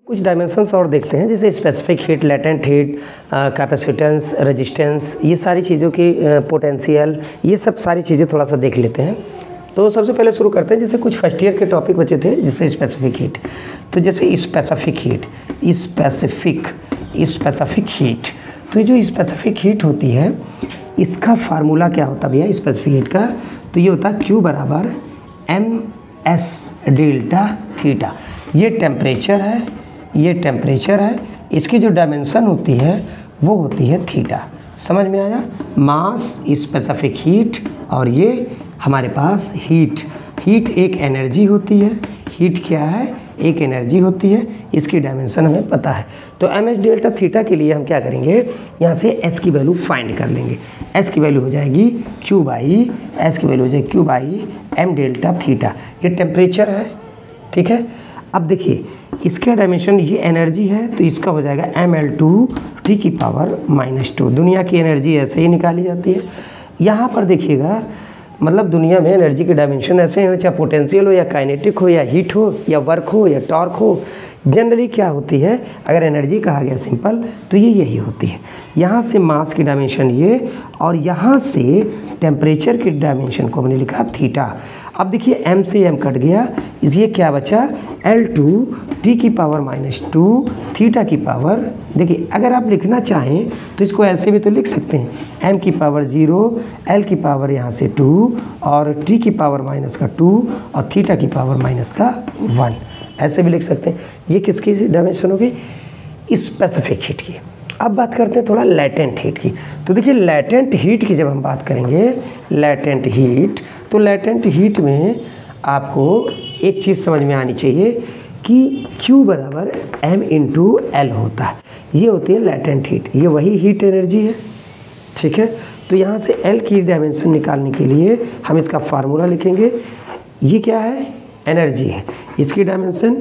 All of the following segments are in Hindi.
कुछ डायमेंशंस और देखते हैं, जैसे specific heat, latent heat, capacitance, resistance, ये सारी चीज़ों की पोटेंशियल, ये सब सारी चीज़ें थोड़ा सा देख लेते हैं। तो सबसे पहले शुरू करते हैं, जैसे कुछ फर्स्ट ईयर के टॉपिक बचे थे, जैसे स्पेसिफिक हीट। तो जैसे स्पेसिफिक हीट, स्पेसिफिक हीट, तो ये जो स्पेसिफिक हीट होती है इसका फार्मूला क्या होता है भैया स्पेसिफिक हीट का? तो ये होता है Q बराबर MS डेल्टा थीटा। ये टेम्परेचर है, इसकी जो डायमेंशन होती है वो होती है थीटा। समझ में आया? मास, स्पेसिफिक हीट, और ये हमारे पास हीट एक एनर्जी होती है। हीट क्या है? एक एनर्जी होती है, इसकी डायमेंशन हमें पता है। तो MS डेल्टा थीटा के लिए हम क्या करेंगे, यहाँ से S की वैल्यू फाइंड कर लेंगे। S की वैल्यू हो जाएगी Q by M delta theta. ये टेम्परेचर है, ठीक है। अब देखिए इसका डायमेंशन, ये एनर्जी है तो इसका हो जाएगा mL2T की पावर -2। दुनिया की एनर्जी ऐसे ही निकाली जाती है। यहाँ पर देखिएगा, मतलब दुनिया में एनर्जी के डायमेंशन ऐसे हो, चाहे पोटेंशियल हो या काइनेटिक हो या हीट हो या वर्क हो या टॉर्क हो, जनरली क्या होती है, अगर एनर्जी कहा गया सिंपल तो ये यही होती है। यहाँ से मास की डायमेंशन ये, और यहाँ से टेम्परेचर की डायमेंशन को हमने लिखा थीटा। अब देखिए m से m कट गया, इसलिए क्या बचा, L2T की पावर -2 थीटा की पावर। देखिए अगर आप लिखना चाहें तो इसको ऐसे भी तो लिख सकते हैं, m की पावर 0, L की पावर यहाँ से 2 और T की पावर -2 और थीटा की पावर -1, ऐसे भी लिख सकते हैं। ये किसकी डायमेंशन होगी? स्पेसिफिक हीट की। अब बात करते हैं थोड़ा लेटेंट हीट की। तो देखिए लेटेंट हीट की जब हम बात करेंगे, लेटेंट हीट, तो लेटेंट हीट में आपको एक चीज़ समझ में आनी चाहिए कि Q बराबर M×L होता है। ये होती है लेटेंट हीट, ये वही हीट एनर्जी है, ठीक है। तो यहाँ से L की डायमेंशन निकालने के लिए हम इसका फार्मूला लिखेंगे। ये क्या है? एनर्जी है, इसकी डायमेंशन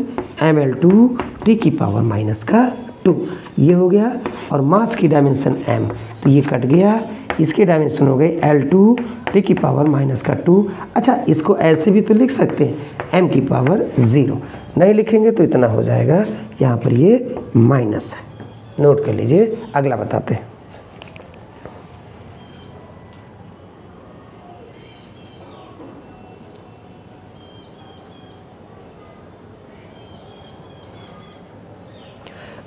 mL2T की पावर -2, ये हो गया। और मास की डायमेंशन m, तो ये कट गया, इसकी डायमेंशन हो गई L2T की पावर -2। अच्छा, इसको ऐसे भी तो लिख सकते हैं, m की पावर 0। नहीं लिखेंगे तो इतना हो जाएगा, यहाँ पर ये माइनस है, नोट कर लीजिए। अगला बताते हैं।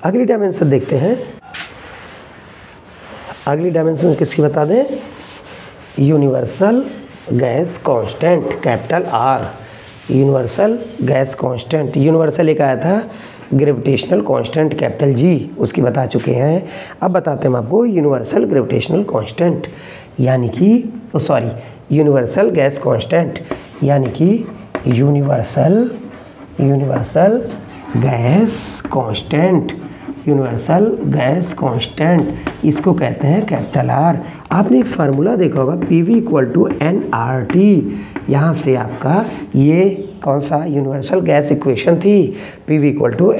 अगली डायमेंशन देखते हैं। अगली डायमेंशन किसकी बता दें? Universal gas constant, capital R, universal gas constant. Universal एक आया था ग्रेविटेशनल कांस्टेंट, कैपिटल G, उसकी बता चुके हैं। अब बताते हैं हम आपको यूनिवर्सल ग्रेविटेशनल कांस्टेंट, यानी कि यूनिवर्सल गैस कांस्टेंट, यानी कि universal gas constant, universal gas constant, इसको कहते हैं कैपिटल R। आपने एक फार्मूला देखा होगा, PV = nRT। यहाँ से आपका ये कौन सा यूनिवर्सल गैस इक्वेशन थी, PV =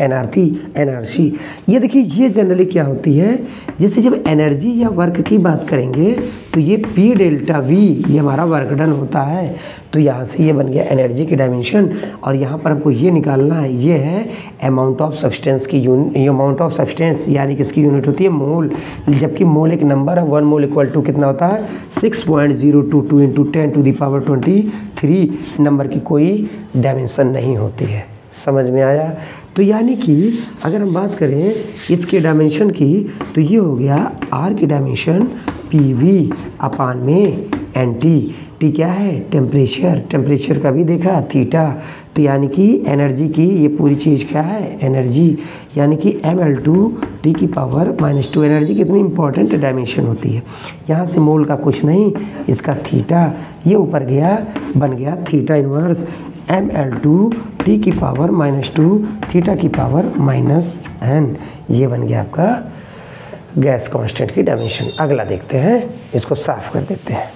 nRC। ये देखिए, ये जनरली क्या होती है, जैसे जब एनर्जी या वर्क की बात करेंगे तो ये P डेल्टा V, ये हमारा वर्क डन होता है। तो यहाँ से ये बन गया एनर्जी की डायमेंशन, और यहाँ पर हमको ये निकालना है, ये है अमाउंट ऑफ सब्सटेंस की अमाउंट ऑफ सब्सटेंस, यानी किसकी यूनिट होती है, मोल। जबकि मोल एक नंबर है, 1 मोल = कितना होता है, 6.022 × 10⁻23 नंबर की कोई डायमेंशन नहीं होती है। समझ में आया? तो यानी कि अगर हम बात करें इसके डायमेंशन की, तो ये हो गया R की डायमेंशन PV/NT। T क्या है? टेम्परेचर का भी देखा, थीटा। तो यानी कि एनर्जी की ये पूरी चीज़ क्या है, एनर्जी, यानी कि mL2T की पावर -2। एनर्जी कितनी इंपॉर्टेंट डायमेंशन होती है। यहाँ से मोल का कुछ नहीं, इसका थीटा, ये ऊपर गया, बन गया थीटा इनवर्स mL2T की पावर -2 थीटा की पावर -n। ये बन गया आपका गैस कांस्टेंट की डायमेंशन। अगला देखते हैं, इसको साफ कर देते हैं।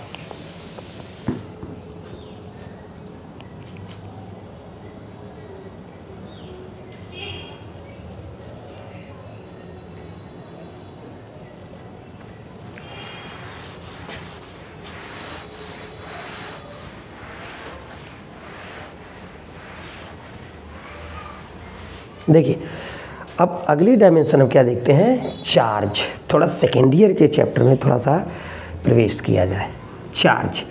देखिए अब अगली डायमेंशन हम क्या देखते हैं, चार्ज। थोड़ा सेकेंड ईयर के चैप्टर में थोड़ा सा प्रवेश किया जाए। चार्ज,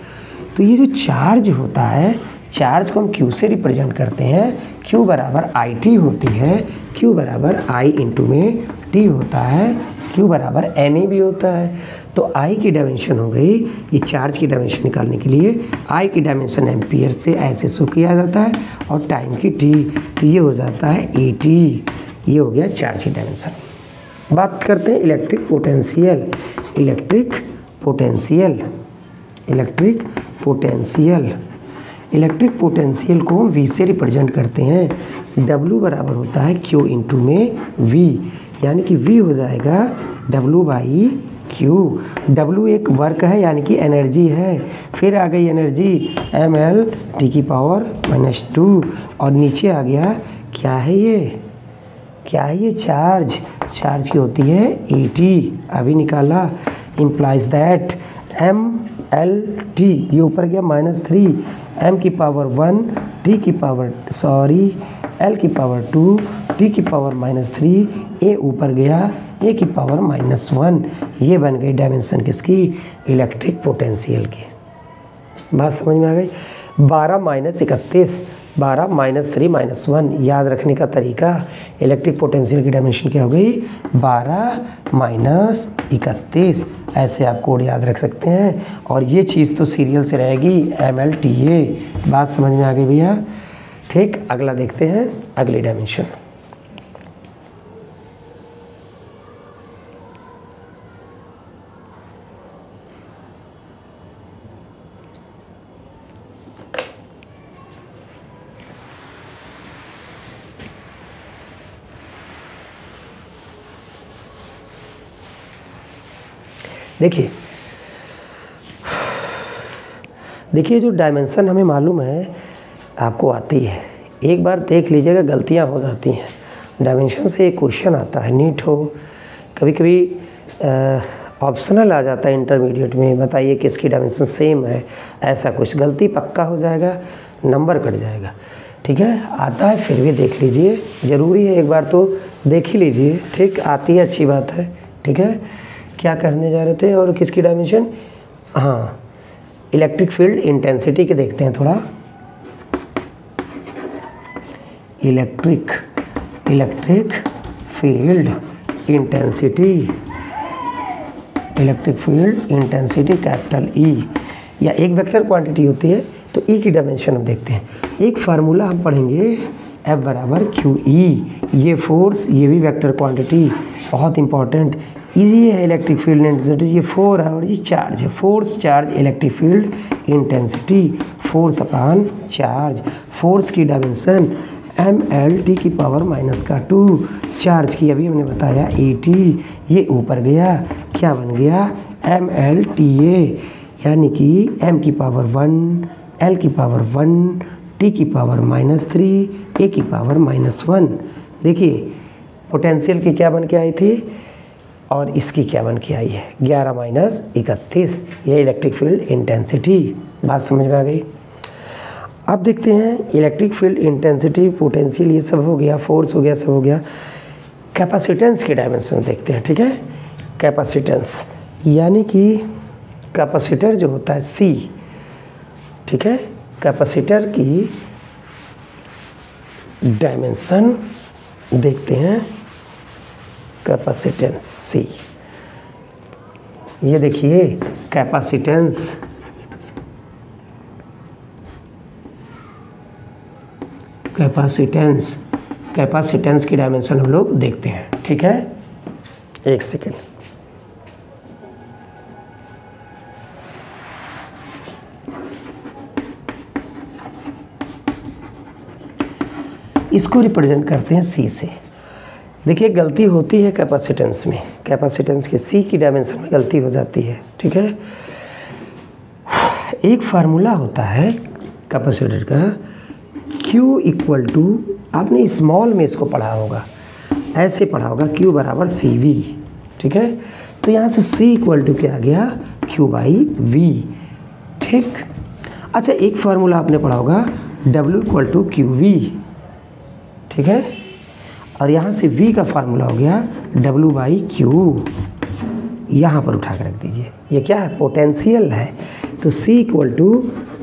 तो ये जो चार्ज होता है, चार्ज को हम Q से रिप्रेजेंट करते हैं। Q बराबर IT होती है, Q बराबर I इंटू में T होता है, Q बराबर NA भी होता है। तो I की डायमेंशन हो गई, ये चार्ज की डायमेंशन निकालने के लिए I की डायमेंशन एम्पियर से ऐसे शो किया जाता है, और टाइम की T, तो ये हो जाता है AT। ये हो गया चार्ज की डायमेंशन। बात करते हैं electric potential. Electric potential, electric potential, electric potential को हम V से रिप्रेजेंट करते हैं। W बराबर होता है Q इंटू में V, यानी कि V हो जाएगा W बाई Q। W एक वर्क है, यानी कि एनर्जी है। फिर आ गई एनर्जी ml T की पावर -2, और नीचे आ गया क्या है ये, क्या है ये, चार्ज। चार्ज की होती है AT, अभी निकाला। इम्प्लाइज दैट mLT, ये ऊपर गया -3, m की पावर 1, t की पावर l की पावर 2, t की पावर -3, a ऊपर गया a की पावर -1। ये बन गई डायमेंशन किसकी, इलेक्ट्रिक पोटेंशियल की। बात समझ में आ गई। 12 - 31, 12 - 3 - 1, याद रखने का तरीका, इलेक्ट्रिक पोटेंशियल की डायमेंशन क्या हो गई, 12 - 31। ऐसे आप कोड याद रख सकते हैं, और ये चीज़ तो सीरियल से रहेगी mLTA। बात समझ में आ गई भैया। ठीक, अगला देखते हैं, अगली डायमेंशन। देखिए जो डायमेंशन हमें मालूम है, आपको आती है, एक बार देख लीजिएगा, गलतियां हो जाती हैं। डायमेंशन से एक क्वेश्चन आता है, नीट हो, कभी कभी ऑप्शनल आ जाता है इंटरमीडिएट में, बताइए किसकी डायमेंशन सेम है, ऐसा कुछ, गलती पक्का हो जाएगा, नंबर कट जाएगा। ठीक है, आता है फिर भी देख लीजिए, ज़रूरी है एक बार तो देख ही लीजिए। ठीक, आती है, अच्छी बात है। ठीक है, क्या करने जा रहे थे, और किसकी डायमेंशन, हाँ, इलेक्ट्रिक फील्ड इंटेंसिटी के देखते हैं थोड़ा। Electric field intensity, electric field intensity capital E, या एक वेक्टर क्वांटिटी होती है, तो E की डायमेंशन हम देखते हैं। एक फार्मूला हम पढ़ेंगे, F बराबर QE, ये फोर्स, ये भी वेक्टर क्वांटिटी, बहुत इंपॉर्टेंट, इजी है। इलेक्ट्रिक फील्ड इंटेंसिटी, ये 4 है और ये चार्ज है, force charge electric field intensity, force upon charge. Force की डायमेंशन mLT की पावर -2, चार्ज की अभी हमने बताया AT, ये ऊपर गया, क्या बन गया, mLTA, यानी कि m की पावर 1, l की पावर 1, t की पावर -3, a की पावर -1। देखिए पोटेंशियल की क्या बन के आई थी, और इसकी क्या बन के आई है, 11 - 31, ये इलेक्ट्रिक फील्ड इंटेंसिटी। बात समझ में आ गई। अब देखते हैं इलेक्ट्रिक फील्ड इंटेंसिटी, पोटेंशियल, ये सब हो गया, फोर्स हो गया, सब हो गया। कैपेसिटेंस की डायमेंशन देखते हैं। ठीक है, कैपेसिटेंस, यानी कि कैपेसिटर जो होता है C, ठीक है, कैपेसिटर की डायमेंशन देखते हैं, कैपेसिटेंस C। ये देखिए कैपेसिटेंस, कैपेसिटेंस की डायमेंशन हम लोग देखते हैं। ठीक है, एक सेकेंड, इसको रिप्रेजेंट करते हैं C से। देखिए गलती होती है कैपेसिटेंस में, कैपेसिटेंस के C की डायमेंशन में गलती हो जाती है। ठीक है, एक फार्मूला होता है कैपेसिटर का, Q इक्वल टू, आपने स्मॉल में इसको पढ़ा होगा, ऐसे पढ़ा होगा, Q बराबर CV। ठीक है, तो यहाँ से C इक्वल टू क्या आ गया, Q बाई V। ठीक, अच्छा एक फार्मूला आपने पढ़ा होगा W इक्वल टू QV। ठीक है, और यहाँ से V का फार्मूला हो गया W/Q, यहाँ पर उठा कर रख दीजिए। ये क्या है? पोटेंशियल है। तो C =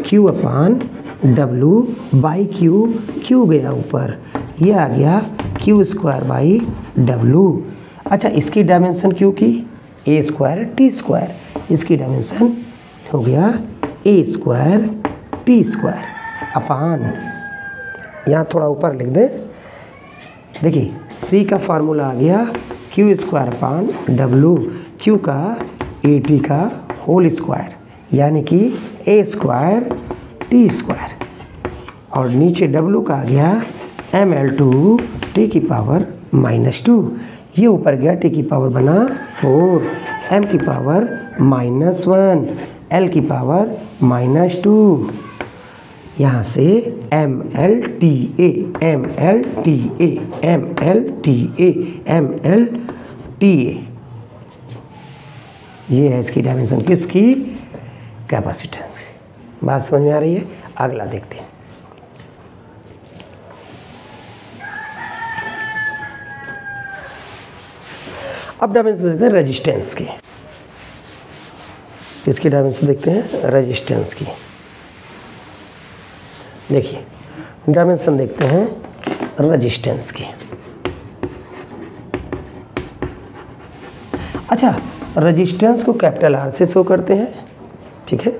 Q/W/Q, Q गया ऊपर, ये आ गया Q²/W। अच्छा, इसकी डायमेंशन Q की A² T², इसकी डायमेंशन हो गया A² T² अपान, यहाँ थोड़ा ऊपर लिख दें। देखिए C का फार्मूला आ गया Q²/W, Q का AT का होल स्क्वायर यानी कि A² T², और नीचे W का आ गया mL2 T⁻², ये ऊपर गया T की पावर बना 4, m⁻⁻1, L⁻⁻2, यहाँ से mLTA, ये है इसकी डायमेंशन, किसकी? कैपेसिटेंस। बात समझ में आ रही है? अगला देखते हैं। अब डायमेंशन देखते हैं रेजिस्टेंस की। इसकी डायमेंशन देखते हैं रेजिस्टेंस की। देखिए डायमेंशन देखते हैं रेजिस्टेंस की। अच्छा, रेजिस्टेंस को कैपिटल R से शो करते हैं, ठीक है।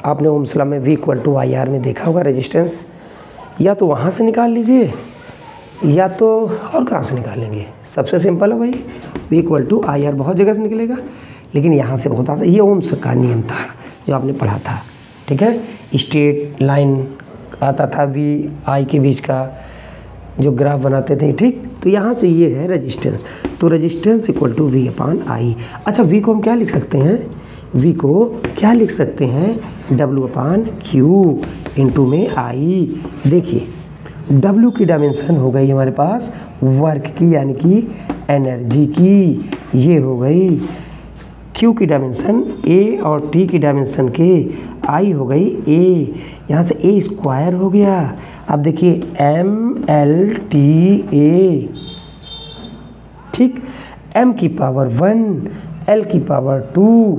आपने ओम्स लॉ में V = IR में देखा होगा रेजिस्टेंस, या तो वहाँ से निकाल लीजिए या तो और कहाँ से निकालेंगे? सबसे सिंपल है भाई, V = IR बहुत जगह से निकलेगा, लेकिन यहाँ से बहुत आसान। ये ओम्स का नियम था जो आपने पढ़ा था, ठीक है। स्ट्रेट लाइन आता था V I के बीच का, जो ग्राफ बनाते थे, ठीक। तो यहाँ से ये है रेजिस्टेंस, तो रेजिस्टेंस = V/I। अच्छा, V को हम क्या लिख सकते हैं? V को क्या लिख सकते हैं? W/Q इंटू में I। देखिए W की डायमेंशन हो गई हमारे पास वर्क की यानी कि एनर्जी की, ये हो गई। Q की डायमेंशन A और T की डायमेंशन के I हो गई A, यहाँ से A² हो गया। अब देखिए mLTA, ठीक, m⁻1, L⁻2,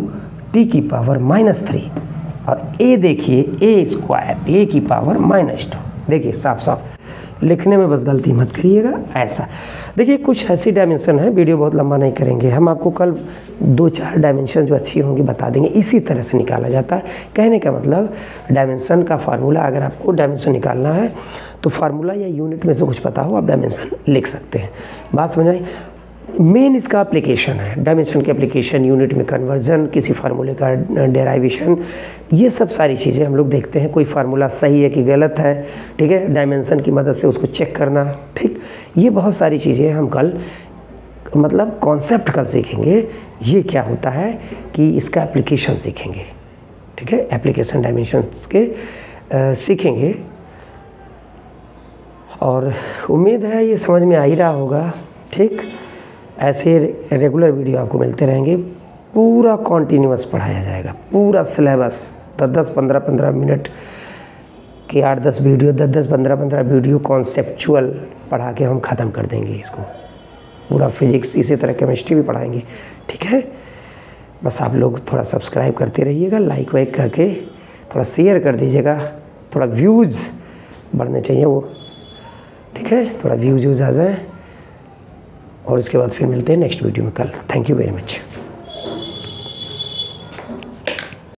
T⁻−3, और A देखिए A² A⁻−2। देखिए साफ साफ लिखने में बस गलती मत करिएगा। ऐसा देखिए कुछ ऐसी डायमेंशन है, वीडियो बहुत लंबा नहीं करेंगे हम, आपको कल 2-4 डायमेंशन जो अच्छी होंगी बता देंगे। इसी तरह से निकाला जाता है। कहने का मतलब डायमेंशन का फार्मूला, अगर आपको डायमेंशन निकालना है तो फार्मूला या यूनिट में से कुछ पता हो, आप डायमेंशन लिख सकते हैं। बात समझ आई? मेन इसका एप्लीकेशन है, डायमेंशन के एप्लीकेशन, यूनिट में कन्वर्जन, किसी फार्मूले का डेराइवेशन, ये सब सारी चीज़ें हम लोग देखते हैं। कोई फार्मूला सही है कि गलत है, ठीक है, डायमेंशन की मदद से उसको चेक करना, ठीक। ये बहुत सारी चीज़ें हम कल मतलब कॉन्सेप्ट कल सीखेंगे। ये क्या होता है कि इसका एप्लीकेशन सीखेंगे, ठीक है, एप्लीकेशन डायमेंशंस के सीखेंगे। और उम्मीद है ये समझ में आ ही रहा होगा, ठीक। ऐसे रेगुलर वीडियो आपको मिलते रहेंगे, पूरा कॉन्टीन्यूअस पढ़ाया जाएगा, पूरा सिलेबस 10-10, 15-15 मिनट के 8-10 वीडियो, 10-10, 15-15 वीडियो कॉन्सेप्चुअल पढ़ा के हम ख़त्म कर देंगे इसको। पूरा फिजिक्स, इसी तरह केमिस्ट्री भी पढ़ाएंगे, ठीक है। बस आप लोग थोड़ा सब्सक्राइब करते रहिएगा, लाइक वाइक करके थोड़ा शेयर कर दीजिएगा, थोड़ा व्यूज़ बढ़ने चाहिए वो, ठीक है, थोड़ा व्यूज़ आ जाए। और इसके बाद फिर मिलते हैं नेक्स्ट वीडियो में कल। Thank you very much.